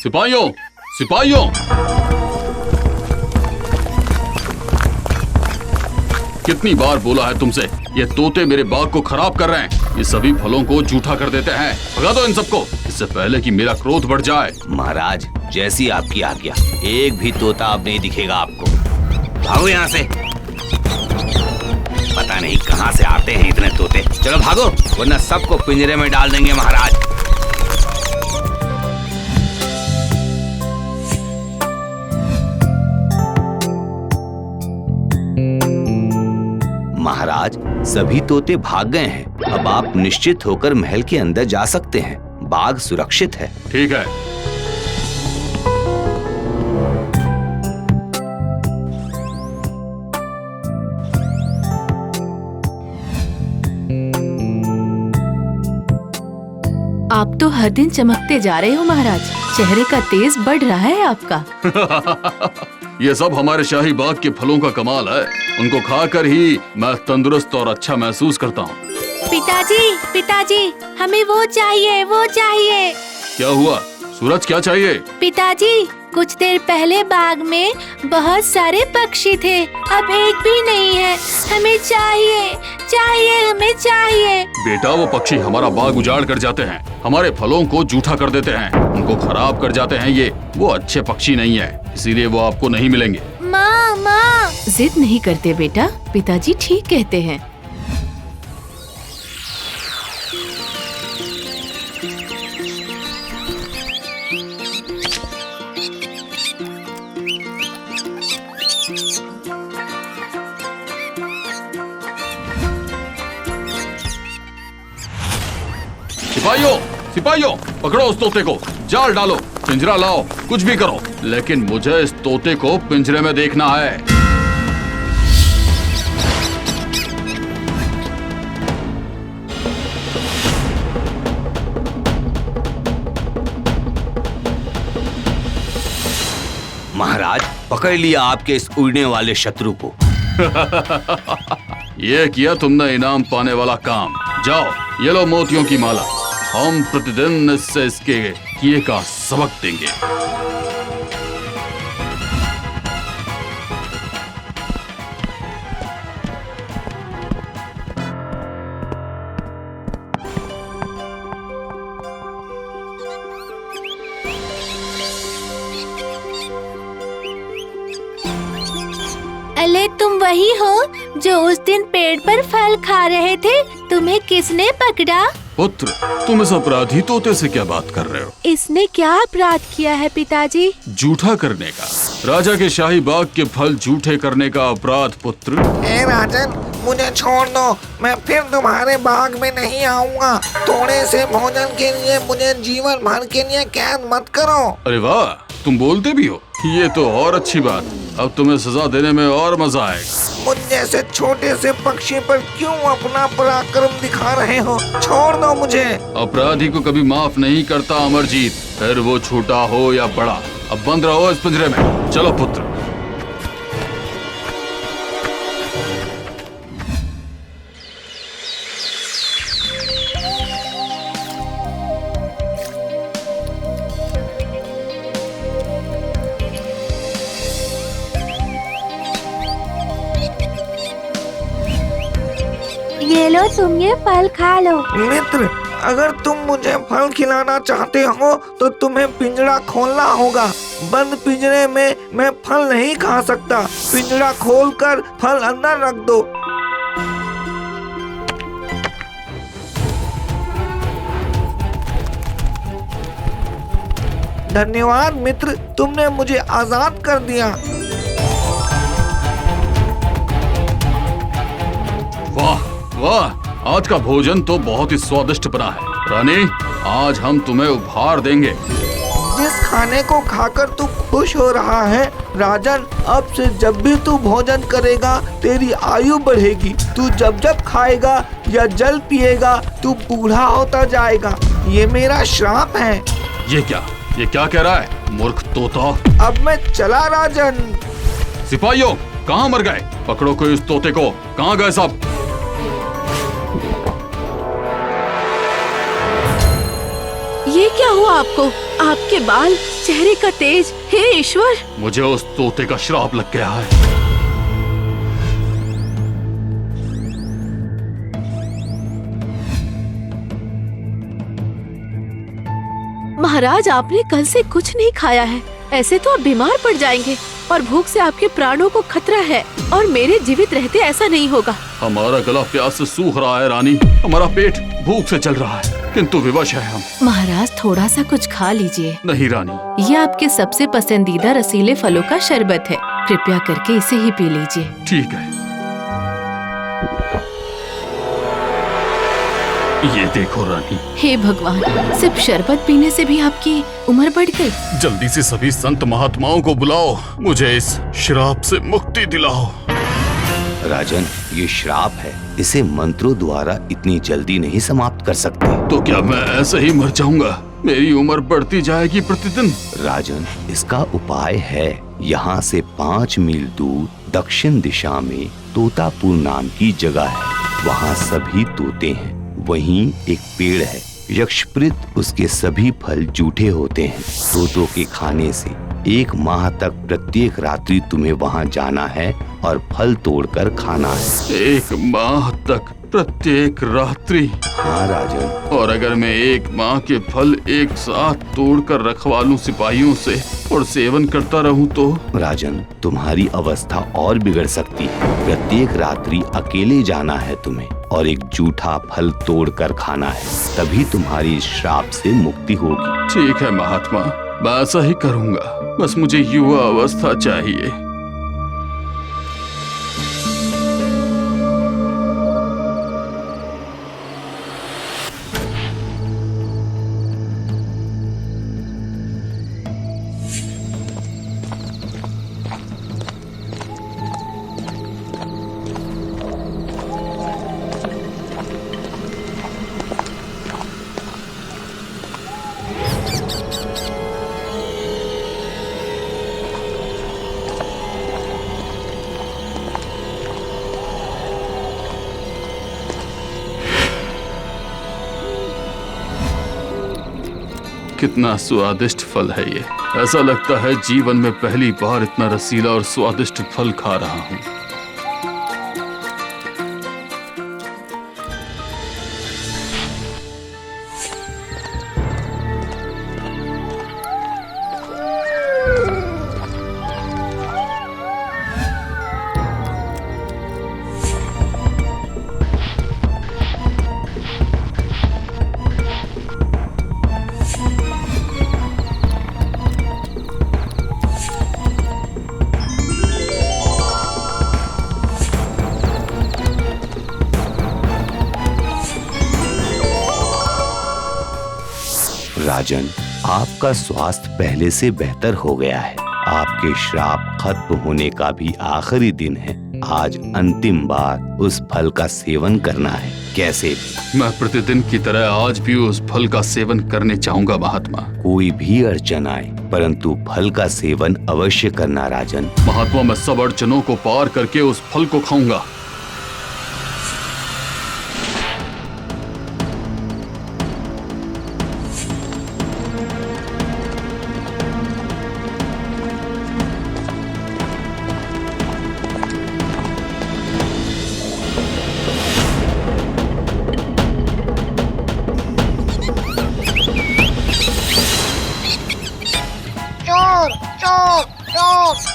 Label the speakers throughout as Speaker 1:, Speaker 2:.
Speaker 1: सिपाहियों, सिपाहियों! कितनी बार बोला है तुमसे, ये तोते मेरे बाग को खराब कर रहे हैं। ये सभी फलों को जूठा कर देते हैं। भगा दो इन सबको, इससे पहले कि मेरा क्रोध बढ़ जाए।
Speaker 2: महाराज, जैसी आपकी आज्ञा। एक भी तोता अब नहीं दिखेगा आपको। भागो यहाँ से। पता नहीं कहाँ से आते हैं इतने तोते। चलो भागो, वरना सबको पिंजरे में डाल देंगे महाराज। महाराज, सभी तोते भाग गए हैं। अब आप निश्चित होकर महल के अंदर जा सकते हैं। बाग सुरक्षित है।
Speaker 1: ठीक है।
Speaker 3: आप तो हर दिन चमकते जा रहे हो महाराज। चेहरे का तेज बढ़ रहा है आपका।
Speaker 1: ये सब हमारे शाही बाग के फलों का कमाल है। उनको खाकर ही मैं तंदुरुस्त और अच्छा महसूस करता हूँ।
Speaker 3: पिताजी, पिताजी, हमें वो चाहिए, वो चाहिए।
Speaker 1: क्या हुआ सूरज, क्या चाहिए?
Speaker 3: पिताजी, कुछ देर पहले बाग में बहुत सारे पक्षी थे, अब एक भी नहीं है। हमें चाहिए, चाहिए, हमें चाहिए।
Speaker 1: बेटा, वो पक्षी हमारा बाग उजाड़ कर जाते हैं, हमारे फलों को जूठा कर देते हैं, उनको खराब कर जाते हैं। वो अच्छे पक्षी नहीं है, इसीलिए वो आपको नहीं मिलेंगे।
Speaker 3: माँ, माँ, जिद नहीं करते बेटा, पिताजी ठीक कहते हैं।
Speaker 1: सिपाहियों, सिपाहियों, पकड़ो उस तोते को, जाल डालो, पिंजरा लाओ, कुछ भी करो, लेकिन मुझे इस तोते को पिंजरे में देखना है।
Speaker 2: महाराज, पकड़ लिया आपके इस उड़ने वाले शत्रु को।
Speaker 1: ये किया तुमने इनाम पाने वाला काम। जाओ, ये लो मोतियों की माला। हम प्रतिदिन इससे इसके किए का सबक देंगे।
Speaker 3: अले, तुम वही हो जो उस दिन पेड़ पर फल खा रहे थे? तुम्हें किसने पकड़ा?
Speaker 1: पुत्र, तुम इस अपराधी तोते से क्या बात कर रहे हो?
Speaker 3: इसने क्या अपराध किया है पिताजी?
Speaker 1: जूठा करने का, राजा के शाही बाग के फल जूठे करने का अपराध। पुत्र,
Speaker 4: ए राजन, मुझे छोड़ दो, मैं फिर तुम्हारे बाग में नहीं आऊंगा। थोड़े से भोजन के लिए मुझे जीवन भर के लिए कैद मत करो।
Speaker 1: अरे वाह, तुम बोलते भी हो, ये तो और अच्छी बात। अब तुम्हें सजा देने में और मजा आएगा।
Speaker 4: मुझ जैसे छोटे से पक्षी पर क्यों अपना पराक्रम दिखा रहे हो? छोड़ दो मुझे।
Speaker 1: अपराधी को कभी माफ नहीं करता अमरजीत, फिर वो छोटा हो या बड़ा। अब बंद रहो इस पिंजरे में। चलो पुत्र।
Speaker 3: ये लो, तुम ये फल खा लो।
Speaker 4: मित्र, अगर तुम मुझे फल खिलाना चाहते हो तो तुम्हें पिंजरा खोलना होगा। बंद पिंजरे में मैं फल नहीं खा सकता। पिंजरा खोलकर फल अंदर रख दो। धन्यवाद मित्र, तुमने मुझे आजाद कर दिया।
Speaker 1: वाह वाह, आज का भोजन तो बहुत ही स्वादिष्ट बना है। रानी, आज हम तुम्हें उपहार देंगे।
Speaker 4: जिस खाने को खाकर तू खुश हो रहा है राजन, अब से जब भी तू भोजन करेगा तेरी आयु बढ़ेगी। तू जब जब खाएगा या जल पिएगा तू बूढ़ा होता जाएगा। ये मेरा श्राप है।
Speaker 1: ये क्या कह रहा है मूर्ख तोता?
Speaker 4: अब मैं चला राजन।
Speaker 1: सिपाहियों, कहाँ मर गए? पकड़ो कोई इस तोते को। कहाँ गए सब?
Speaker 5: ये क्या हुआ आपको? आपके बाल, चेहरे का तेज, हे ईश्वर!
Speaker 1: मुझे उस तोते का श्राप लग गया है।
Speaker 5: महाराज, आपने कल से कुछ नहीं खाया है, ऐसे तो आप बीमार पड़ जाएंगे और भूख से आपके प्राणों को खतरा है। और मेरे जीवित रहते ऐसा नहीं होगा।
Speaker 1: हमारा गला प्यास से सूख रहा है रानी, हमारा पेट भूख से चल रहा है, किंतु विवश है हम।
Speaker 3: महाराज, थोड़ा सा कुछ खा लीजिए।
Speaker 1: नहीं रानी।
Speaker 3: ये आपके सबसे पसंदीदा रसीले फलों का शरबत है, कृपया करके इसे ही पी लीजिए।
Speaker 1: ठीक है। ये देखो रानी।
Speaker 3: हे भगवान, सिर्फ शरबत पीने से भी आपकी उम्र बढ़ गई।
Speaker 1: जल्दी से सभी संत महात्माओं को बुलाओ, मुझे इस श्राप से मुक्ति दिलाओ।
Speaker 2: राजन, ये श्राप है, इसे मंत्रों द्वारा इतनी जल्दी नहीं समाप्त कर सकते।
Speaker 1: तो क्या मैं ऐसे ही मर जाऊंगा? मेरी उम्र बढ़ती जाएगी प्रतिदिन।
Speaker 2: राजन, इसका उपाय है। यहाँ से 5 मील दूर दक्षिण दिशा में तोतापुर नाम की जगह है, वहाँ सभी तोते हैं। वहीं एक पेड़ है, यक्षप्रीत उसके सभी फल जूठे होते हैं। तोतों के खाने से 1 माह तक प्रत्येक रात्रि तुम्हें वहाँ जाना है और फल तोड़कर खाना है।
Speaker 1: 1 माह तक प्रत्येक रात्रि?
Speaker 2: हाँ राजन।
Speaker 1: और अगर मैं 1 माह के फल एक साथ तोड़कर रखवा लूं सिपाहियों से और सेवन करता रहूं तो?
Speaker 2: राजन, तुम्हारी अवस्था और बिगड़ सकती है। प्रत्येक रात्रि अकेले जाना है तुम्हें और एक जूठा फल तोड़कर खाना है, तभी तुम्हारी श्राप से मुक्ति होगी।
Speaker 1: ठीक है महात्मा, मैं ऐसा ही करूंगा। बस मुझे युवा अवस्था चाहिए। कितना स्वादिष्ट फल है ये। ऐसा लगता है जीवन में पहली बार इतना रसीला और स्वादिष्ट फल खा रहा हूँ।
Speaker 2: राजन, आपका स्वास्थ्य पहले से बेहतर हो गया है। आपके श्राप खत्म होने का भी आखिरी दिन है। आज अंतिम बार उस फल का सेवन करना है, कैसे भी।
Speaker 1: मैं प्रतिदिन की तरह आज भी उस फल का सेवन करने चाहूंगा महात्मा।
Speaker 2: कोई भी अड़चन आए, परंतु फल का सेवन अवश्य करना राजन।
Speaker 1: महात्मा, मैं सब अड़चनों को पार करके उस फल को खाऊंगा।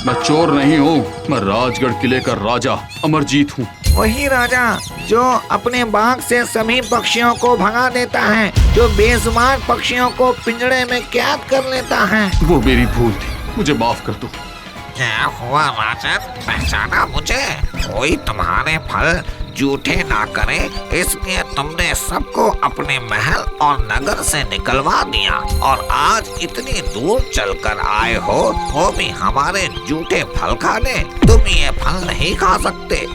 Speaker 1: मैं चोर नहीं हूँ, मैं राजगढ़ किले का राजा अमरजीत हूँ।
Speaker 4: वही राजा जो अपने बाग से सभी पक्षियों को भगा देता है, जो बेजुबान पक्षियों को पिंजड़े में कैद कर लेता है।
Speaker 1: वो मेरी भूल थी, मुझे माफ कर दो।
Speaker 6: क्या हुआ राजन, पहचाना मुझे? कोई तुम्हारे फल जूठे ना करे, इसलिए तुमने सबको अपने महल और नगर से निकलवा दिया और आज इतनी दूर चलकर आए हो, वो भी हमारे जूठे फल खाने। तुम ये फल नहीं खा सकते।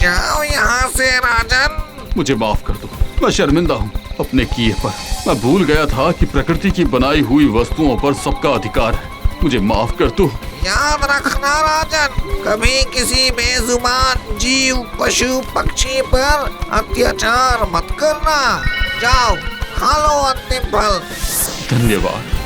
Speaker 6: जाओ यहाँ से राजन।
Speaker 1: मुझे माफ कर दो, मैं शर्मिंदा हूँ अपने किए पर। मैं भूल गया था कि प्रकृति की बनाई हुई वस्तुओं पर सबका अधिकार है। मुझे माफ कर दो।
Speaker 6: याद रखना राजन, कभी किसी बेजुबान जीव, पशु, पक्षी पर अत्याचार मत करना। जाओ खा लो अंतिम फल।
Speaker 1: धन्यवाद।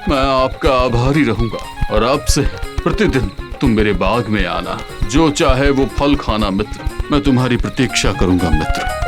Speaker 1: मैं आपका आभारी रहूंगा और अब से प्रतिदिन तुम मेरे बाग में आना, जो चाहे वो फल खाना मित्र। मैं तुम्हारी प्रतीक्षा करूंगा मित्र।